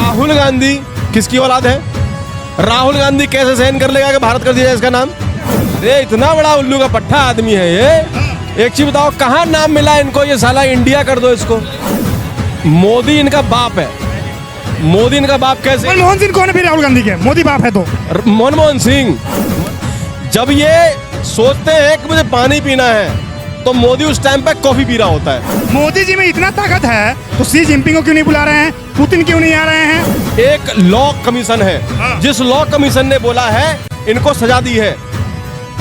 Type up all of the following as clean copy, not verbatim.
राहुल गांधी किसकी औलाद है? राहुल गांधी कैसे सहन कर लेगा कि भारत कर दिया जाए इसका नाम? अरे इतना बड़ा उल्लू का पट्टा आदमी है ये। एक चीज बताओ, कहाँ नाम मिला इनको? ये साला इंडिया कर दो इसको। मोदी इनका बाप है। मोदी इनका बाप कैसे? मनमोहन सिंह कौन है फिर राहुल गांधी के? मोदी बाप है तो मनमोहन सिंह। जब ये सोचते हैं कि मुझे पानी पीना है तो मोदी उस टाइम पे कॉफी पी रहा होता है। मोदी जी में इतना ताकत है तो शी जिनपिंग को क्यों नहीं बुला रहे हैं? पुतिन क्यों नहीं आ रहे हैं? एक लॉ कमीशन है, जिस लॉ कमीशन ने बोला है इनको सजा दी है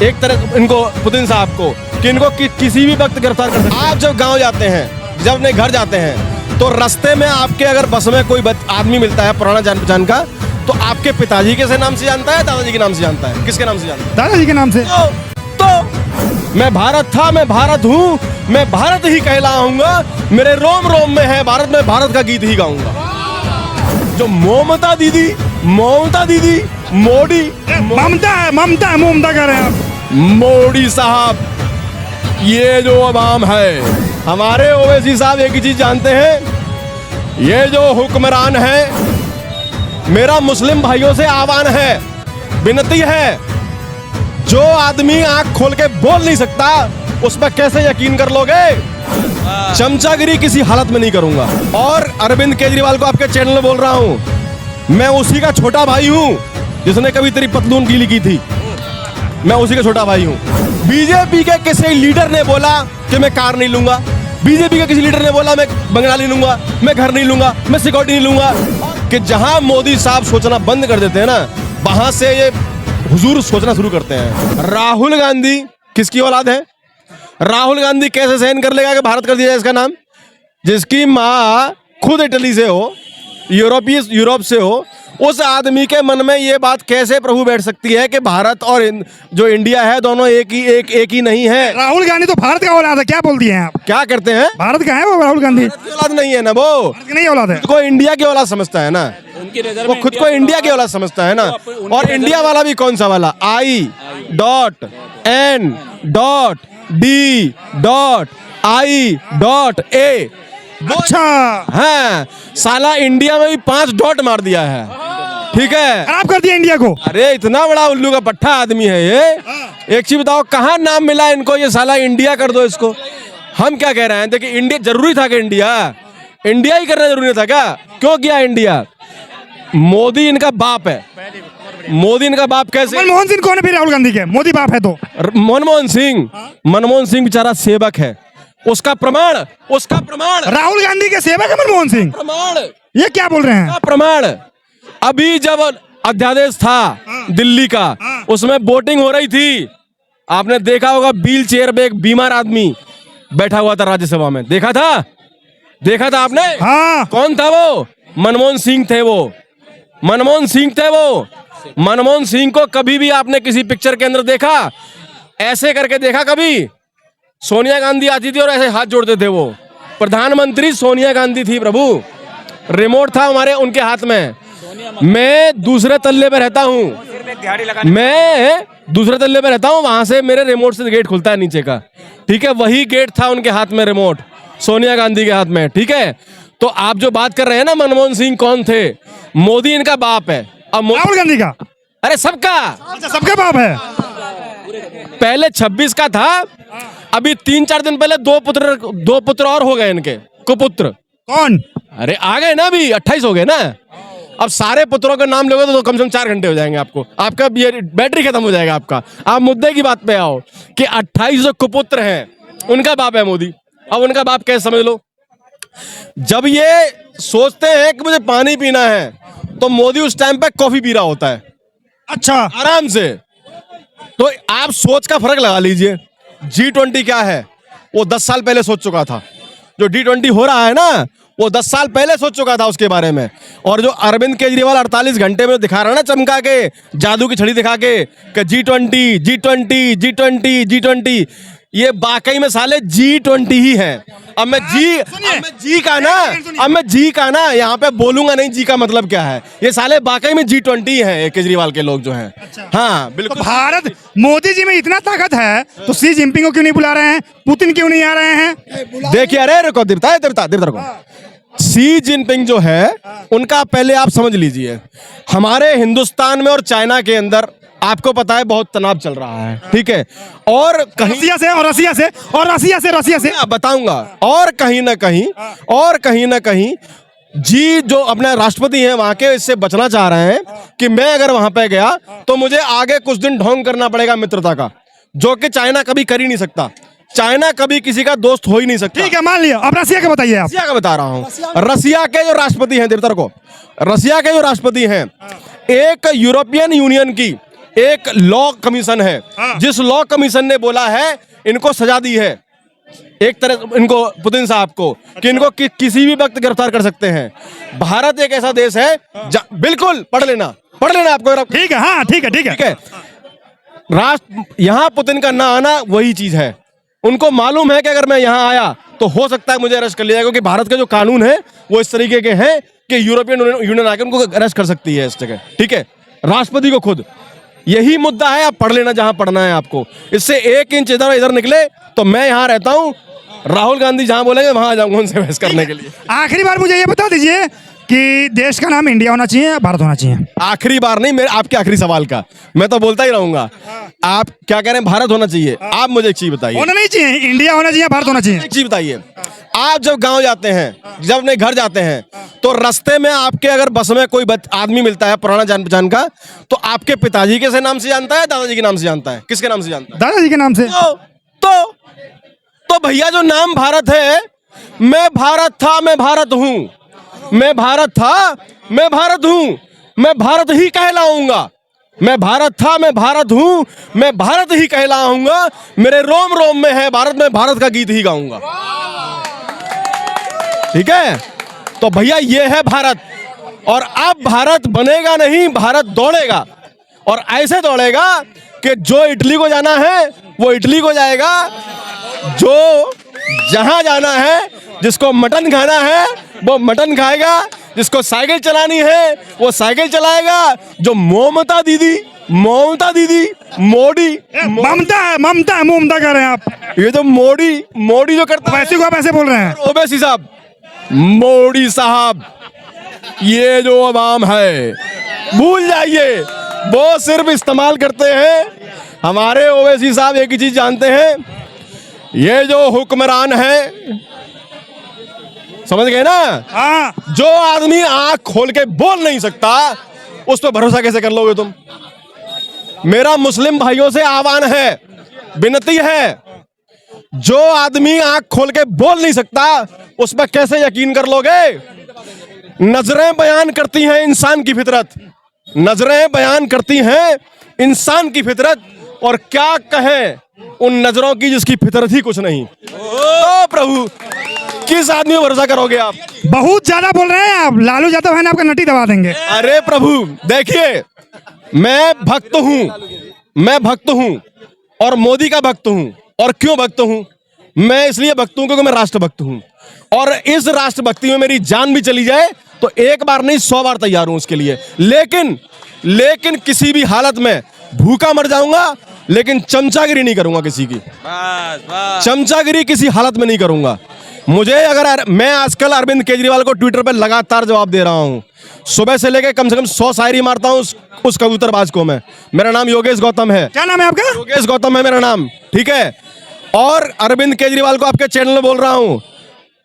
एक तरह इनको, पुतिन साहब को, कि इनको किसी भी वक्त गिरफ्तार कर सकते हैं। आप जब गांव जाते हैं, जब अपने घर जाते हैं तो रास्ते में आपके अगर बस में कोई आदमी मिलता है पुराना जान पहचान का, तो आपके पिताजी के नाम से जानता है, दादाजी के नाम से जानता है? किसके नाम से जानता है? दादाजी के नाम से। तो मैं भारत था, मैं भारत हूँ, मैं भारत ही कहलाऊंगा, मेरे रोम रोम में है भारत, में भारत का गीत ही गाऊंगा। जो ममता दीदी, मोदी, ममता कह रहे हैं आप। मोदी साहब, ये जो अवाम है, हमारे ओवैसी साहब एक ही चीज जानते हैं, ये जो हुक्मरान है, मेरा मुस्लिम भाइयों से आह्वान है, विनती है, जो आदमी आंख खोल के बोल नहीं सकता उस पर कैसे यकीन कर लोगे? चमचागिरी किसी हालत में नहीं करूंगा। और अरविंद केजरीवाल को आपके चैनल में बोल रहा हूं, मैं उसी का छोटा भाई हूं जिसने कभी तेरी पतलून गीली की थी। मैं उसी का छोटा भाई हूं। बीजेपी के किसी लीडर ने बोला कि मैं कार नहीं लूंगा, बीजेपी के किसी लीडर ने बोला मैं बंगला नहीं लूंगा, मैं घर नहीं लूंगा, मैं सिक्योरिटी नहीं लूंगा, कि जहां मोदी साहब सोचना बंद कर देते हैं ना, वहां से ये हुजूर सोचना शुरू करते हैं। राहुल गांधी किसकी औलाद है? राहुल गांधी कैसे सहन कर लेगा कि भारत कर दिया जाए इसका नाम? जिसकी माँ खुद इटली से हो, यूरोप से हो, उस आदमी के मन में ये बात कैसे प्रभु बैठ सकती है कि भारत और जो इंडिया है दोनों एक ही नहीं है? राहुल गांधी तो भारत का औलाद है, क्या बोल दिए हैं आप? क्या करते हैं? भारत का है वो राहुल गांधी? औलाद नहीं है ना वो, भारत की नहीं औलाद है, खुद को इंडिया की औलाद समझता है ना, वो खुद को इंडिया की औलाद समझता है ना। और इंडिया वाला भी कौन सा वाला? I.N.D.I.A। अच्छा हाँ, साला इंडिया में भी 5 डॉट मार दिया है, ठीक है, खराब कर दिया इंडिया को। अरे इतना बड़ा उल्लू का पट्टा आदमी है ये। एक चीज बताओ, कहाँ नाम मिला इनको? ये साला इंडिया कर दो इसको। हम क्या कह रहे हैं, देखिए इंडिया जरूरी था कि इंडिया ही करना जरूरी था क्या? क्यों किया इंडिया? मोदी इनका बाप है। मोदी इनका बाप कैसे? मनमोहन सिंह कौन है फिर राहुल गांधी के? मोदी बाप है तो मनमोहन सिंह बेचारा सेवक है। उसका प्रमाण राहुल गांधी के सेवक है मनमोहन सिंह? प्रमाण ये क्या बोल रहे हैं? प्रमाण अभी जब अध्यादेश था दिल्ली का, उसमें वोटिंग हो रही थी, आपने देखा होगा, व्हील चेयर पे एक बीमार आदमी बैठा हुआ था राज्यसभा में। देखा था आपने? हाँ। कौन था वो? मनमोहन सिंह थे वो। मनमोहन सिंह को कभी भी आपने किसी पिक्चर के अंदर देखा? ऐसे करके देखा कभी? सोनिया गांधी आती थी और ऐसे हाथ जोड़ते थे वो। प्रधानमंत्री सोनिया गांधी थी प्रभु, रिमोट था हमारे उनके हाथ में। मैं दूसरे तल्ले पे रहता हूँ, वहां से मेरे रिमोट से गेट खुलता है नीचे का, ठीक है, वही गेट था उनके हाथ में, रिमोट सोनिया गांधी के हाथ में, ठीक है। तो आप जो बात कर रहे हैं ना, मनमोहन सिंह कौन थे? मोदी इनका बाप है। अब राहुल गांधी का? अरे सबका बाप है। पहले 26 का था, अभी 3-4 दिन पहले दो पुत्र और हो गए इनके, कुपुत्र। कौन? अरे आ गए ना, अभी 28 हो गए ना। अब सारे पुत्रों का नाम लोगे तो कम से कम 4 घंटे हो जाएंगे आपको, आपका बैटरी खत्म हो जाएगा आपका। आप मुद्दे की बात पे आओ कि 28 जो कुपुत्र हैं उनका बाप है मोदी। अब उनका बाप कैसे समझ लो? जब ये सोचते हैं कि मुझे पानी पीना है तो मोदी उस टाइम पे कॉफी पी रहा होता है, अच्छा, आराम से। तो आप सोच का फर्क लगा लीजिए। G20 क्या है वो 10 साल पहले सोच चुका था। जो G20 हो रहा है ना, वो 10 साल पहले सोच चुका था उसके बारे में। और जो अरविंद केजरीवाल 48 घंटे में दिखा रहा है ना, चमका के, जादू की छड़ी दिखा के कि G20, ये वाकई में साले G20 ही है। अब मैं जी का ना यहाँ पे बोलूंगा नहीं जी का मतलब क्या है। ये साले वाकई में G20 है केजरीवाल के लोग जो हैं। अच्छा। हाँ बिल्कुल। तो भारत, मोदी जी में इतना ताकत है तो शी जिनपिंग को क्यों नहीं बुला रहे हैं? पुतिन क्यों नहीं आ रहे हैं? देखिए, अरे रुको, देवता रुको। सी जिनपिंग जो है उनका पहले आप समझ लीजिए, हमारे हिंदुस्तान में और चाइना के अंदर आपको पता है बहुत तनाव चल रहा है, ठीक है, और कहीं रसिया से और रसिया से और रसिया से मैं बताऊंगा, और कहीं ना कहीं जी जो अपने राष्ट्रपति हैं वहां के, इससे बचना चाह रहे हैं कि मैं अगर वहां पे गया तो मुझे आगे कुछ दिन ढोंग करना पड़ेगा मित्रता का, जो कि चाइना कभी कर ही नहीं सकता। चाइना कभी किसी का दोस्त हो ही नहीं सकता। ठीक है, मान लिया। अब रसिया का बताइए आप। रसिया का बता रहा हूं। रसिया के जो राष्ट्रपति हैं, देवतर को, रसिया के जो राष्ट्रपति हैं, एक यूरोपियन यूनियन की एक लॉ कमीशन है, जिस लॉ कमीशन ने बोला है, इनको सजा दी है एक तरह, इनको पुतिन साहब को, कि इनको किसी भी वक्त गिरफ्तार कर सकते हैं। भारत एक ऐसा देश है, बिल्कुल पढ़ लेना आपको। ठीक है, हाँ ठीक है। राष्ट्र यहाँ पुतिन का ना आना वही चीज है। उनको मालूम है कि अगर मैं यहाँ आया तो हो सकता है मुझे अरेस्ट कर लिया जाए, क्योंकि भारत के जो कानून है वो इस तरीके के हैं कि यूरोपियन यूनियन आकर उनको अरेस्ट कर सकती है इस जगह, ठीक है, राष्ट्रपति को खुद। यही मुद्दा है, आप पढ़ लेना जहां पढ़ना है आपको। इससे 1 इंच इधर निकले तो मैं यहां रहता हूं, राहुल गांधी जहां बोलेंगे वहां आ जाऊंगा उनसे बहस करने के लिए। आखिरी बार मुझे ये बता दीजिए कि देश का नाम इंडिया होना चाहिए या भारत होना चाहिए? आखिरी बार नहीं, मेरे आपके आखिरी सवाल का मैं तो बोलता ही रहूंगा। आप क्या कह रहे हैं? भारत होना चाहिए। आप मुझे एक चीज बताइए। होना नहीं चाहिए, इंडिया होना चाहिए, भारत होना चाहिए? एक चीज बताइए, आप जब गांव जाते हैं, जब अपने घर जाते हैं, तो रास्ते में आपके अगर बस में कोई आदमी मिलता है पुराना जान पहचान का, तो आपके पिताजी के से नाम से जानता है, दादाजी के नाम से जानता है, किसके नाम से जानता है? दादाजी के नाम से। तो भैया जो नाम भारत है, मैं भारत था, मैं भारत हूं, मैं भारत था, मैं भारत हूं, मैं भारत ही कहलाऊंगा, मैं भारत था, मैं भारत हूं, मैं भारत ही कहलाऊंगा, मेरे रोम रोम में है भारत, में भारत का गीत ही गाऊंगा। ठीक है, तो भैया ये है भारत। और अब भारत बनेगा नहीं, भारत दौड़ेगा, और ऐसे दौड़ेगा कि जो इटली को जाना है वो इटली को जाएगा, जो जहां जाना है, जिसको मटन खाना है वो मटन खाएगा, जिसको साइकिल चलानी है वो साइकिल चलाएगा, जो ममता दीदी मोदी ममता कह रहे हैं आप? ये जो मोदी जो करता है, वैसे को आप ऐसे बोल रहे हैं? ओवैसी साहब, मोदी साहब, ये जो अवाम है भूल जाइए, वो सिर्फ इस्तेमाल करते हैं। हमारे ओवैसी साहब एक ही चीज जानते हैं, ये जो हुक्मरान है, समझ गए ना? हाँ। जो आदमी आंख खोल के बोल नहीं सकता, उस पर भरोसा कैसे कर लोगे तुम? मेरा मुस्लिम भाइयों से आह्वान है, विनती है, जो आदमी आंख खोल के बोल नहीं सकता उस पर कैसे यकीन कर लोगे? नजरें बयान करती हैं इंसान की फितरत, नजरें बयान करती हैं इंसान की फितरत, और क्या कहें उन नजरों की जिसकी फितरत ही कुछ नहीं। ओ प्रभु, किस आदमी पर भरोसा करोगे आप? बहुत ज्यादा बोल रहे हैं आप। लालू यादव है ना, आपका नटी दबा देंगे। अरे प्रभु, देखिए, मैं भक्त हूं और मोदी का भक्त हूं। और क्यों भक्त हूं? मैं इसलिए भक्त हूं क्योंकि मैं राष्ट्रभक्त हूं, और इस राष्ट्रभक्ति में मेरी जान भी चली जाए तो एक बार नहीं 100 बार तैयार हूं उसके लिए। लेकिन किसी भी हालत में भूखा मर जाऊंगा, लेकिन चमचागिरी नहीं करूंगा किसी की। चमचागिरी किसी हालत में नहीं करूंगा। मुझे अगर मैं आजकल अरविंद केजरीवाल को ट्विटर पर लगातार जवाब दे रहा हूं, सुबह से लेकर कम से कम 100 शायरी मारता हूं उस कबूतरबाज को मैं। मेरा नाम योगेश गौतम है। क्या नाम है आपका? योगेश गौतम है मेरा नाम, ठीक है। और अरविंद केजरीवाल को आपके चैनल में बोल रहा हूं,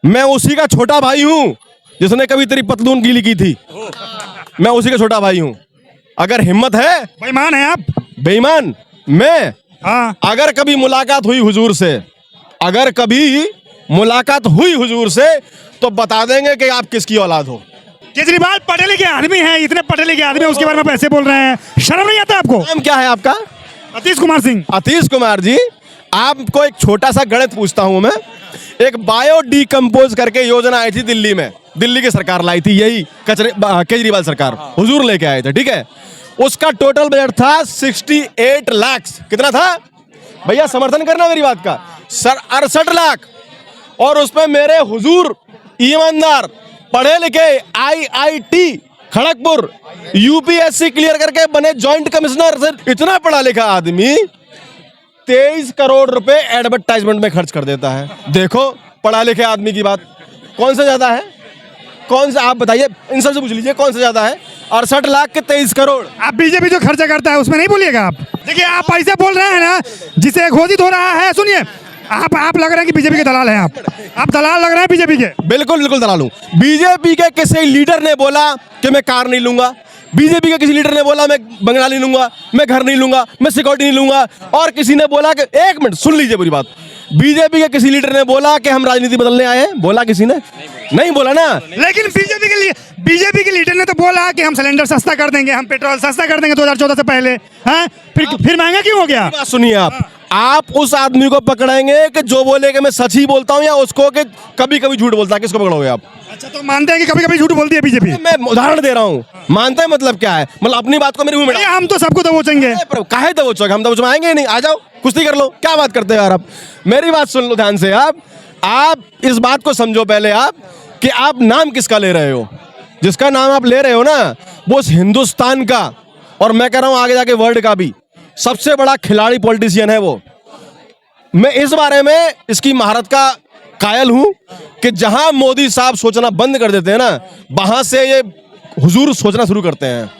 मैं उसी का छोटा भाई हूं जिसने कभी तेरी पतलून गीली की थी। मैं उसी का छोटा भाई हूं। अगर हिम्मत है। बेईमान है आप? बेईमान मैं? हाँ। अगर कभी मुलाकात हुई हुजूर से, अगर कभी मुलाकात हुई हुजूर से, तो बता देंगे कि आप किसकी औलाद हो। केजरीवाल पढ़े लिखे आदमी है, इतने पढ़े लिखे आदमी, उसके बारे में ऐसे बोल रहे हैं, शर्म नहीं आता आपको? नाम क्या है आपका? अतीश कुमार सिंह। अतीश कुमार जी, आपको एक छोटा सा गणित पूछता हूं मैं। एक बायो डिकम्पोज करके योजना आई थी दिल्ली में, दिल्ली की सरकार लाई थी, यही केजरीवाल सरकार हुजूर लेके आए थे, ठीक है। उसका टोटल बजट था 68 लाख। कितना था भैया? समर्थन करना मेरी बात का। सर 68 लाख। और उसमें मेरे हुजूर ईमानदार पढ़े लिखे IIT खड़गपुर UPSC क्लियर करके बने जॉइंट कमिश्नर, सर इतना पढ़ा लिखा आदमी 23 करोड़ रुपए एडवर्टाइजमेंट में खर्च कर देता है। देखो पढ़ा लिखे आदमी की बात कौन सा ज्यादा है? कौन सा, आप बताइए, इन सबसे पूछ लीजिए कौन सा ज्यादा है? 68 लाख के 23 करोड़। आप बीजेपी जो खर्चा करता है उसमें नहीं बोलिएगा आप। देखिए आप ऐसे बोल रहे हैं ना जिसे घोषित हो रहा है। सुनिए, आप लग रहे हैं कि बीजेपी के दलाल हैं आप दलाल लग रहे हैं बीजेपी के। बिल्कुल बिल्कुल दलाल हूं। बीजेपी के किसी लीडर ने बोला कि मैं कार नहीं लूंगा, बीजेपी के किसी लीडर ने बोला मैं बंगला नहीं लूंगा, मैं घर नहीं लूंगा, मैं सिक्योरिटी नहीं लूंगा, और किसी ने बोला कि, एक मिनट सुन लीजिए पूरी बात, बीजेपी के किसी लीडर ने बोला कि हम राजनीति बदलने आए हैं? बोला किसी ने? नहीं बोला ना। लेकिन बीजेपी के लीडर ने तो बोला कि हम सिलेंडर सस्ता कर देंगे, हम पेट्रोल सस्ता कर देंगे 2014 से पहले। हैं? फिर महंगा क्यों हो गया? बात सुनिए, आप उस आदमी को पकड़ेंगे कि जो बोले कि मैं सच ही बोलता हूं, या उसको कि कभी कभी झूठ बोलता है? किसको पकड़ोगे आप? अच्छा, तो मानते हैं कि कभी कभी झूठ बोलती है बीजेपी? मैं उदाहरण दे रहा हूं। मानते हैं मतलब क्या है? मतलब अपनी बात को मेरे मुंह में भैया हम तो सबको दबोचेंगे। काहे दबोचोगे? हम दबोचवाएंगे ही नहीं। आ जाओ कुश्ती कर लो। क्या बात करते हो यार आप? मेरी बात सुन लो ध्यान से। आप इस बात को समझो पहले आप कि आप नाम किसका ले रहे हो। जिसका नाम आप ले रहे हो ना, वो उस हिंदुस्तान का, और मैं कह रहा हूं आगे जाके वर्ल्ड का भी सबसे बड़ा खिलाड़ी पॉलिटिशियन है वो। मैं इस बारे में इसकी महारत का कायल हूं कि जहां मोदी साहब सोचना बंद कर देते हैं ना, वहां से ये हुजूर सोचना शुरू करते हैं।